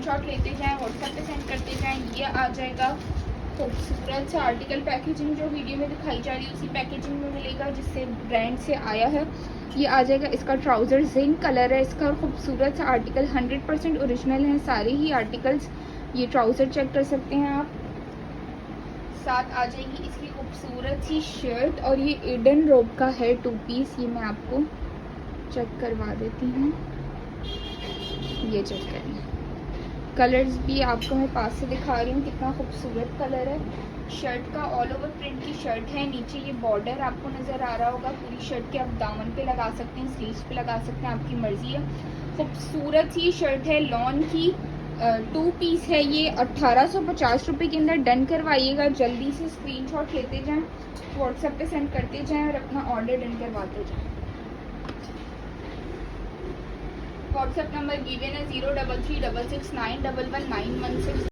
Screenshot लेते जाएं, WhatsApp पे सेंड करते जाएं। ये आ जाएगा खूबसूरत सा आर्टिकल। पैकेजिंग जो वीडियो में दिखाई जा रही है उसी पैकेजिंग में मिलेगा जिससे ब्रांड से आया है। ये आ जाएगा, इसका ट्राउज़र जिंक कलर है इसका, और खूबसूरत सा आर्टिकल 100% ओरिजिनल हैं सारे ही आर्टिकल्स। ये ट्राउज़र चेक कर सकते हैं आप। साथ आ जाएगी इसकी खूबसूरत सी शर्ट, और ये एडन रोब का है 2 पीस। ये मैं आपको चेक करवा देती हूँ, ये चेक करें। कलर्स भी आपको मैं पास से दिखा रही हूँ, कितना खूबसूरत कलर है। शर्ट का ऑल ओवर प्रिंट की शर्ट है, नीचे ये बॉर्डर आपको नज़र आ रहा होगा। पूरी शर्ट के आप दामन पे लगा सकते हैं, स्लीव्स पे लगा सकते हैं, आपकी मर्ज़ी है। खूबसूरत सी शर्ट है, लॉन की 2 पीस है ये। 1850 रुपये के अंदर डन करवाइएगा। जल्दी से स्क्रीनशॉट लेते जाएं, व्हाट्सएप पे सेंड करते जाएं और अपना ऑर्डर डन करवाते जाएं। व्हाट्सएप नंबर गिवन है 03366911916।